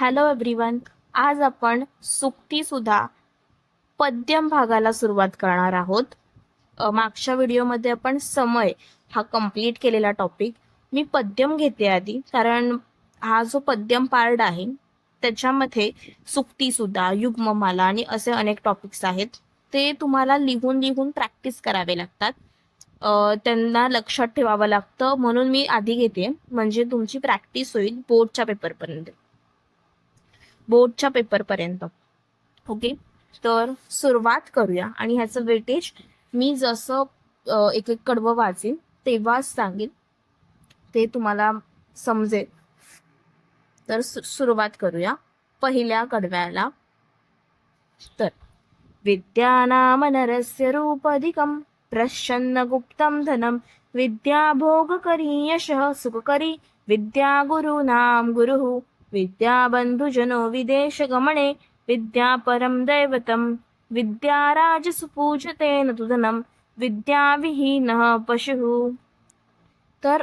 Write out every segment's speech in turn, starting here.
Hello everyone. आज आपण सुक्ती सुद्धा पद्यम भागाला सुरुवात करणार आहोत. मागच्या व्हिडिओमध्ये आपण समय हा कंप्लीट केलेला टॉपिक. मी पद्यम घेते आधी, कारण हा जो पद्यम पार्ट आहे त्याच्यामध्ये सुक्ती सुद्धा, युग्ममाला आणि असे अनेक टॉपिक्स आहेत. ते तुम्हाला लिहून लिहून प्रॅक्टिस करावे लागतात. त्यांना लक्षात ठेवावं लागतं, म्हणून मी आधी घेते, म्हणजे तुमची प्रॅक्टिस होईल बोर्डच्या पेपरपर्यंत. ओके, तर सुरुवात करूया. आणि ह्याचं वेटेज मी जसं एक एक कडवं वाचेन तेव्हाच सांगेन, ते तुम्हाला समजेल. तर सुरुवात करूया पहिल्या कडव्याला. तर विद्यानाम नरस्य रूपधिकं प्रच्छन्न गुप्तं धनं विद्या भोगकरी यशः सुखकरी विद्या गुरूणां गुरुः विद्या बंधुजनो विदेशगमने विद्या परम दैवतं विद्या राजसुपूजते न तु धनं विद्या विहीनः पशुः. तर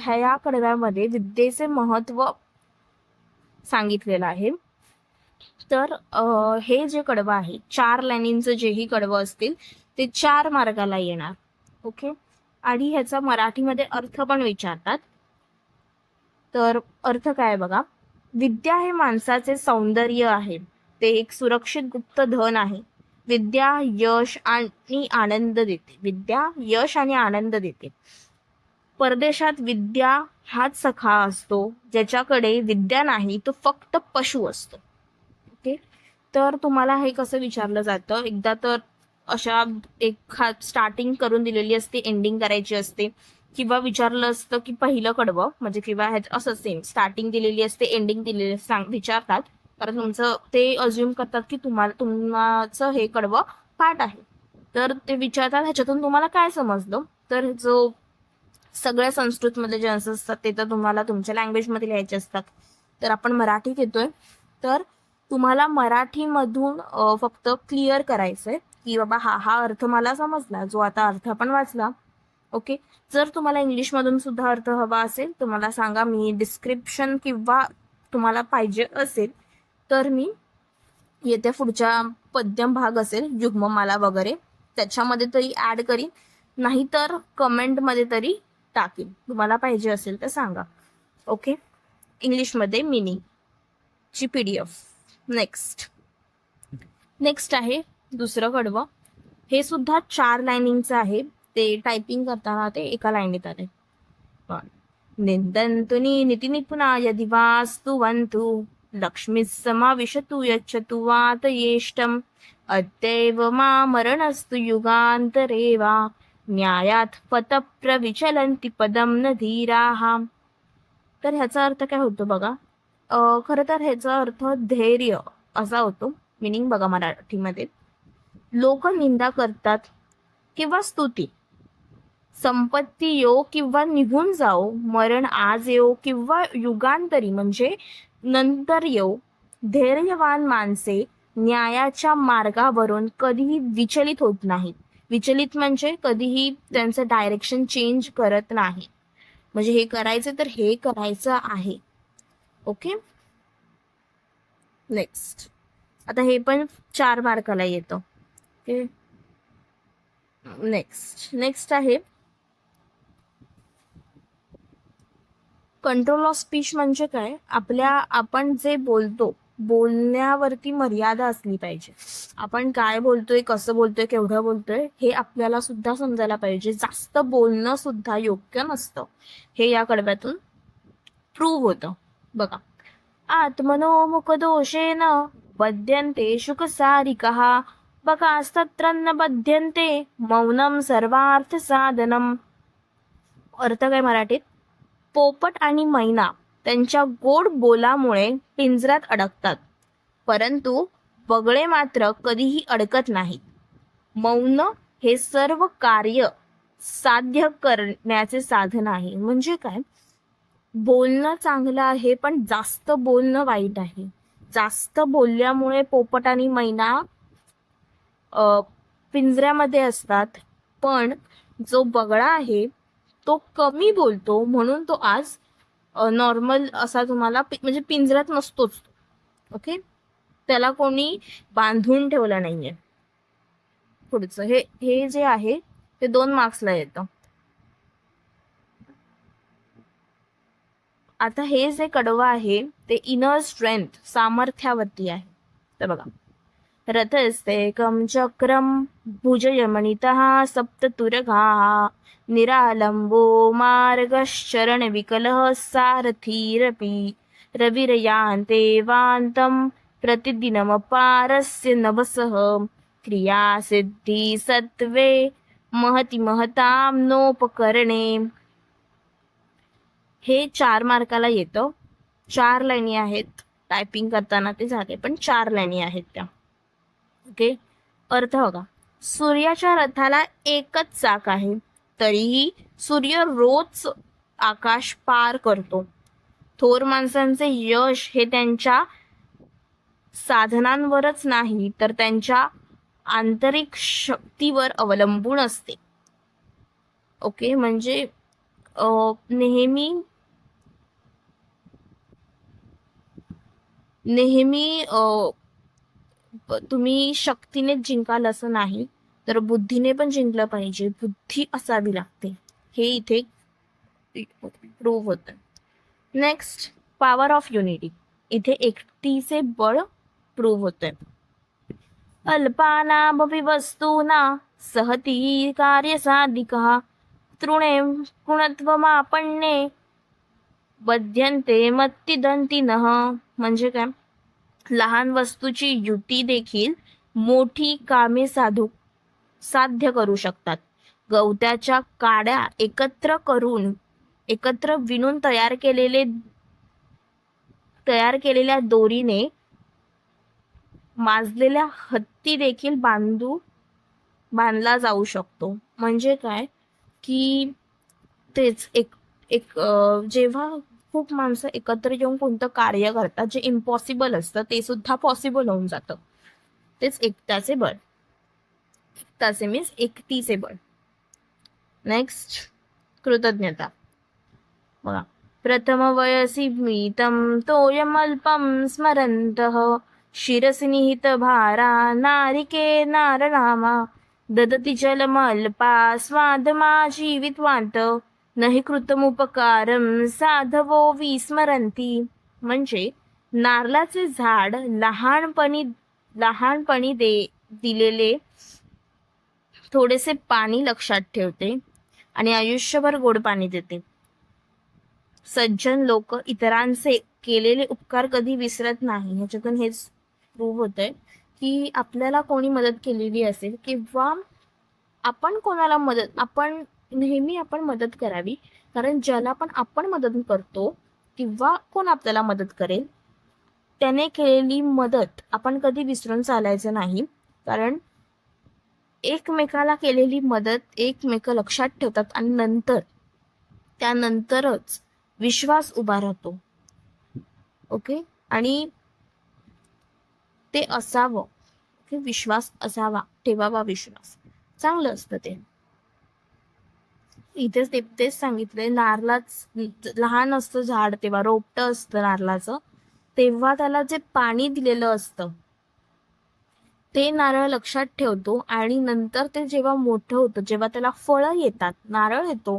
ह्या कडव्यामध्ये विद्येचे महत्व सांगितलेलं आहे. तर हे जे कडवं आहे, 4 लाईनींचं जेही कडवं असतील ते 4 मार्गाला येणार. ओके, आणि ह्याचा मराठीमध्ये अर्थ पण विचारतात. तर अर्थ काय बघा. विद्या हे माणसाचे सौंदर्य आहे, ते एक सुरक्षित गुप्त धन आहे. विद्या यश आणि आनंद देते. विद्या यश आणि आनंद देते. परदेशात विद्या हाच सखा असतो, ज्याच्याकडे विद्या नाही तो फक्त पशु असतो. ओके, तर तुम्हाला हे कसं विचारलं जातं, एकदा तर अशा एक स्टार्टिंग करून दिलेली असते, एंडिंग करायची असते, किंवा विचारलं असतं की पहिलं कडवं म्हणजे, किंवा असं सेम स्टार्टिंग दिलेली असते, एंडिंग दिलेली विचारतात, कारण तुमचं ते अज्युम करतात की तुमचं हे कडवं पाठ आहे. तर ते विचारतात ह्याच्यातून तुम्हाला काय समजलं. तर जो सगळ्या संस्कृतमध्ये जे आन्सर्स असतात ते तर तुम्हाला तुमच्या लँग्वेजमध्ये लिहायचे असतात. तर आपण मराठीत येतोय, तर तुम्हाला मराठीमधून फक्त क्लिअर करायचंय की बाबा हा अर्थ मला समजला, जो आता अर्थ आपण वाचला. ओके, जर तुम्हाला इंग्लिशमधून सुद्धा अर्थ हवा असेल तर मला सांगा, मी डिस्क्रिप्शन किंवा तुम्हाला पाहिजे असेल तर मी येत्या पुढच्या पद्यम भाग असेल, युग्ममाला वगैरे, त्याच्यामध्ये तरी ऍड करीन, नाहीतर कमेंटमध्ये तरी टाकीन. तुम्हाला पाहिजे असेल तर सांगा. ओके, इंग्लिशमध्ये मिनिंग ची PDF. नेक्स्ट आहे दुसरं कडवं. हे सुद्धा 4 लाईनिंगचं आहे. ते टायपिंग करताना ते एका लाईनीत आले. निंदन्तु नीति निपुणाय दिवास्तुवन्तु लक्ष्मी समाविशतु यच्छतु वातयेष्टम् अद्यैव मामरणस्तु युगान्तरे वा न्यायात पतप्रविचलन्ति पदं न धीराः. तर ह्याचा अर्थ काय होतो बघा. खरं तर ह्याचा अर्थ धैर्य असा होतो. मिनिंग बघा मराठीमध्ये. लोक निंदा करतात किंवा स्तुती, संपत्ती येऊ किंवा निघून जाओ, मरण आज येऊ किंवा युगांतरी म्हणजे नंतर येऊ, धैर्यवान माणसे न्यायाच्या मार्गावरून कधीही विचलित होत नाहीत. विचलित म्हणजे कधीही त्यांचं डायरेक्शन चेंज करत नाही. म्हणजे हे करायचं तर हे करायचं आहे. Okay, next. आता हे पण 4 मार्काला येतं. ओके, नेक्स्ट आहे कंट्रोल ऑफ स्पीच. म्हणजे काय, आपण जे बोलतो, बोलण्यावरती मर्यादा असली पाहिजे. आपण काय बोलतोय, कसं बोलतोय, केवढं बोलतोय हे आपल्याला सुद्धा समजायला पाहिजे. जास्त बोलणं सुद्धा योग्य नसतं, हे या कडव्यातून प्रूव्ह होतं. बघा, आत्मनोमुख दोषेन बध्यन्ते शुकसारिकः बकास्तत्र न बध्यन्ते मौनम सर्वार्थ साधनम. अर्थ काय मराठीत. पोपट आणि मैना त्यांच्या गोड बोलामुळे पिंजऱ्यात अडकतात, परंतु बगळे मात्र कधीही अडकत नाहीत. मौन हे सर्व कार्य साध्य करण्याचे साधन आहे. म्हणजे काय, बोलणं चांगलं आहे पण जास्त बोलणं वाईट आहे. जास्त बोलल्यामुळे पोपट आणि मैना पिंजऱ्यामध्ये असतात, पण जो बगळा आहे तो कमी बोलतो म्हणून तो आज नॉर्मल असा तुम्हाला म्हणजे पिंजऱ्यात नसतोच. ओके, त्याला कोणी बांधून ठेवलं नाहीये. पुढचं हे हे जे आहे ते 2 मार्क्सला येतं. आता हे जे कडवं आहे ते इनर स्ट्रेंथ, सामर्थ्यावरती आहे. तर बघा, रथस्तेकं चक्रम भुजयमणितः सप्ततुरगाः निरालंबो मार्गश्चरण विकलः सारथीरपि रविरयान्ते वान्तं प्रतिदिनमपारस्य नभसः क्रिया सिद्धी सत्वे महती महतां नोपकरणे. हे 4 मार्काला येतं. 4 लाईनी आहेत. टायपिंग करताना ते झाले, पण 4 लाईनी आहेत त्या. ओके, अर्थ बघा, सूर्याच्या रथाला एकच चाक आहे, तरीही सूर्य रोज आकाश पार करतो. थोर माणसांचे यश हे त्यांच्या साधनांवरच नाही तर त्यांच्या आंतरिक शक्तीवर अवलंबून असते. ओके, म्हणजे नेहमी तुम्ही शक्तीने जिंकाल असं नाही, तर बुद्धीने पण जिंकलं पाहिजे. बुद्धी असावी लागते, हे इथे प्रूव्ह होतं. Next, power of unity. इथे एकटीचे बळ प्रूव्ह होतंय. अल्पानामपि वस्तूना सहती कार्यसाधिकः तृणे गुणत्वमापन्ने बध्यन्ते मत्तिदन्तिनः. म्हणजे काय, लहान वस्तूची युती देखील मोठी कामे साध्य करू शकतात. गवत्याच्या काड्या एकत्र विणून तयार केलेल्या दोरीने माजलेल्या हत्ती देखील बांधला जाऊ शकतो. म्हणजे काय की तेच एक जेव्हा खूप माणसं एकत्र येऊन कोणतं कार्य करतात जे इम्पॉसिबल असतं ते सुद्धा पॉसिबल होऊन जातं. तेच एकट्याचे बळ. एकट्याचे मीन्स एकटीचे बळ. नेक्स्ट, कृतज्ञता. बघा, प्रथम वयसी मीतं तोयमल्पं स्मरन्तः शिरसि निहित भारा नारिके नारनामा ददति जलमल्पा स्वादमा जीवितवांत नहि कृतमुपकारं साधवो विस्मरंती. म्हणजे नारळाचे झाड लहानपणी दिलेले थोडेसे पाणी लक्षात ठेवते आणि आयुष्यभर गोड पाणी देते. सज्जन लोक इतरांचे केलेले उपकार कधी विसरत नाही. ह्याच्यातून हेच प्रूव्ह होतंय की आपल्याला कोणी मदत केलेली असेल किंवा आपण कोणाला आपण नेहमी मदत करावी, कारण ज्याला पण आपण मदत करतो किंवा कोण आपल्याला मदत करेल त्याने केलेली मदत आपण कधी विसरून चालायचं नाही. कारण एकमेकाला केलेली मदत एकमेक लक्षात ठेवतात आणि त्यानंतरच विश्वास उभा राहतो. ओके, आणि ते असावं, की विश्वास असावा, ठेवावा विश्वास, चांगलं असतं ते. इथेच तेच सांगितलंय. नारळाच लहान असतं झाड, तेव्हा रोपटं असतं नारळाचं, तेव्हा त्याला जे पाणी दिलेलं असतं ते नारळ लक्षात ठेवतो आणि नंतर ते जेव्हा मोठं होतं, जेव्हा त्याला फळं येतात, नारळ येतो,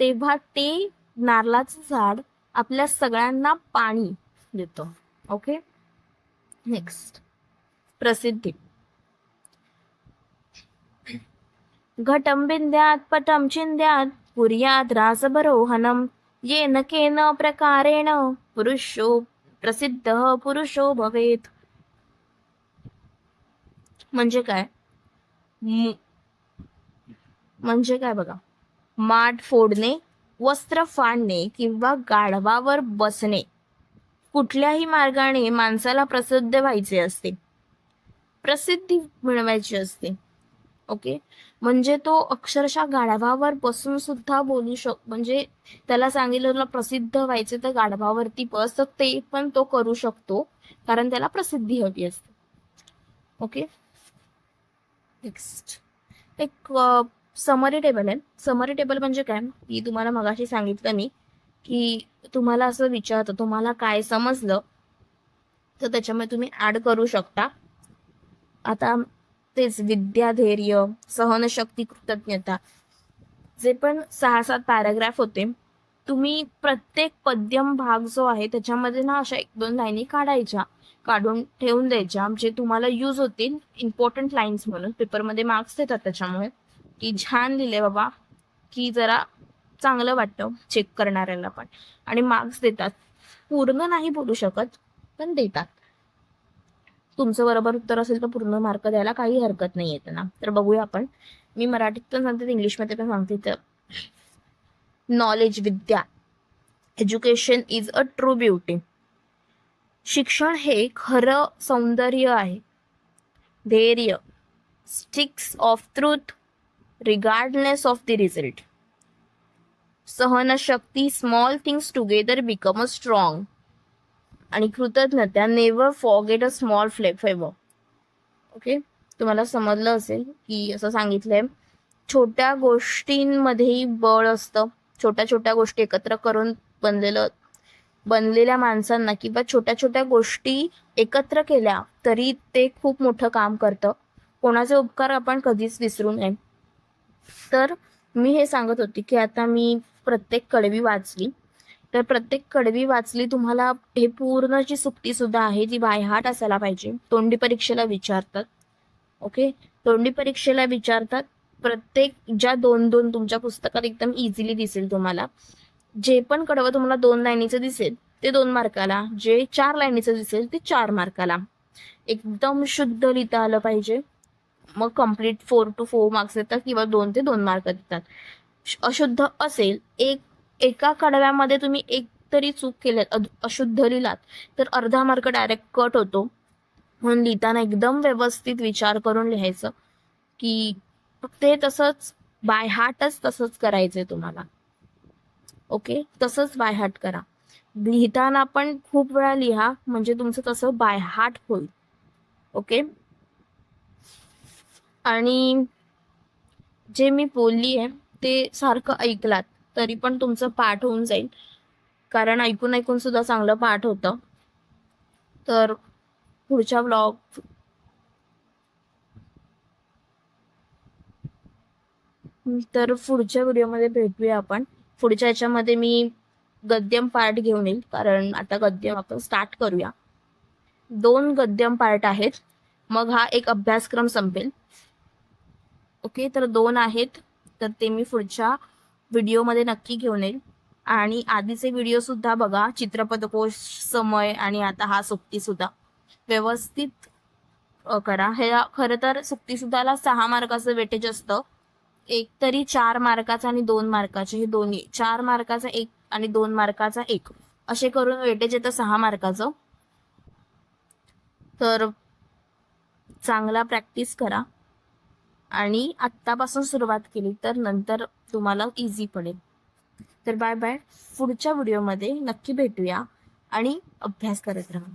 तेव्हा ते नारळाचं झाड आपल्या सगळ्यांना पाणी देतं. ओके, नेक्स्ट, प्रसिद्धी. घटं विंद्यात् पटं चिंद्यात् कुर्यात् रासभरोहनं येन केन प्रकारेण प्रसिद्धः पुरुषो भवेत्. म्हणजे काय, बघा, माठ फोडणे, वस्त्र फाडणे किंवा गाढवावर बसणे, कुठल्याही मार्गाने माणसाला प्रसिद्ध व्हायचे असते, प्रसिद्धी मिळवायची असते. ओके, म्हणजे तो अक्षरशः गाढवावर बसून सुद्धा बोलू म्हणजे त्याला सांगितलं प्रसिद्ध व्हायचे तर गाढवावरती बस, ते पण तो करू शकतो कारण त्याला प्रसिद्धी हवी असते. ओके, नेक्स्ट, एक समरी टेबल आहे. समरी टेबल म्हणजे काय, की तुम्हाला मगाशी सांगितलं मी की तुम्हाला असं विचारतं तुम्हाला काय समजलं, तर त्याच्यामध्ये तुम्ही ऍड करू शकता. आता तेच विद्या, धैर्य, सहनशक्ती, कृतज्ञता, जे पण 6-7 पॅराग्राफ होते, तुम्ही प्रत्येक पद्यम भाग जो आहे त्याच्यामध्ये ना अशा 1-2 लाईनी काढायच्या, काढून ठेवून द्यायच्या, जे तुम्हाला यूज होतील इम्पॉर्टंट लाईन्स म्हणून. पेपरमध्ये मार्क्स देतात त्याच्यामुळे, की छान लिहिले बाबा, की जरा चांगलं वाटतं चेक करणाऱ्याला पण, आणि मार्क्स देतात. पूर्ण नाही बोलू शकत, पण देतात. तुमचं बरोबर उत्तर असेल तर पूर्ण मार्क द्यायला काही हरकत नाही येत ना. तर बघूया आपण. मी मराठीत पण सांगते, इंग्लिशमध्ये पण सांगते. तर नॉलेज, विद्या, education is a true beauty. शिक्षण हे खरं सौंदर्य आहे. धैर्य, sticks of truth regardless of the result. सहनशक्ती, small things together become a strong. आणि कृतज्ञता, never forget a small favour. Okay, तुम्हाला समजलं असेल की असं सांगितलंय, छोट्या गोष्टींमध्येही बळ असतं. छोट्या छोट्या गोष्टी एकत्र करून बनलेल्या माणसांना किंवा छोट्या छोट्या गोष्टी एकत्र केल्या तरी ते खूप मोठं काम करतं. कोणाचे उपकार आपण कधीच विसरू नये. तर मी हे सांगत होते की आता मी प्रत्येक कडवी वाचली. तर प्रत्येक कडवी वाचली, तुम्हाला हे पूर्णची सुट्टी सुद्धा आहे ती बायहार्ट असायला पाहिजे. तोंडी परीक्षेला विचारतात. ओके, तोंडी परीक्षेला विचारतात. प्रत्येक ज्या 2-2 तुमच्या पुस्तकात एकदम इझिली दिसेल तुम्हाला. जे पण कडवं तुम्हाला 2 लाईनीचं दिसेल ते 2 मार्काला, जे 4 लाईनीचं दिसेल ते 4 मार्काला. एकदम शुद्ध लिहिता आलं पाहिजे. मग कम्प्लीट 4 to 4 मार्क्स येतात किंवा 2 ते 2 मार्क देतात. अशुद्ध असेल, एका कडव्यामध्ये तुम्ही एक तरी चूक केल्यात, अशुद्ध लिहिलात, तर अर्धा मार्क डायरेक्ट कट होतो. म्हणून लिहिताना एकदम व्यवस्थित विचार करून लिहायचं, की ते तसंच बाय हार्टच तसंच करायचंय तुम्हाला. ओके, तसंच बाय हार्ट करा. लिहिताना पण खूप वेळा लिहा, म्हणजे तुमचं तसं बाय हार्ट होईल. ओके, आणि जे मी बोलली आहे ते सारखं ऐकलात तरी पण तुमचं पाठ होऊन जाईल, कारण ऐकून ऐकून सुद्धा चांगलं पाठ होतं. तर पुढच्या पुढच्या व्हिडिओमध्ये भेटूया आपण. पुढच्या याच्यामध्ये मी गद्यम पार्ट घेऊन येईल, कारण आता गद्यम आपण स्टार्ट करूया. 2 गद्यम पार्ट आहेत, मग हा एक अभ्यासक्रम संपेल. ओके, तर 2 आहेत, तर ते मी पुढच्या व्हिडिओमध्ये नक्की घेऊन येईल. आणि आधीचे व्हिडिओ सुद्धा बघा, चित्रपटकोश, समय आणि आता हा सुट्टी सुद्धा व्यवस्थित करा. हे खरं तर सुट्टी सुद्धाला 6 मार्काचं वेटेज असतं. एक तरी 4 मार्काचा आणि 2 मार्काचे, हे दोन्ही 4 मार्काचा 1 आणि 2 मार्काचा 1 असे करून वेटेज येतं 6 मार्काचं. तर चांगला प्रॅक्टिस करा, आणि आत्तापासून सुरुवात केली तर नंतर तुम्हाला इझी पडेल. तर बाय बाय. पुढच्या व्हिडिओमध्ये नक्की भेटूया आणि अभ्यास करत राहा.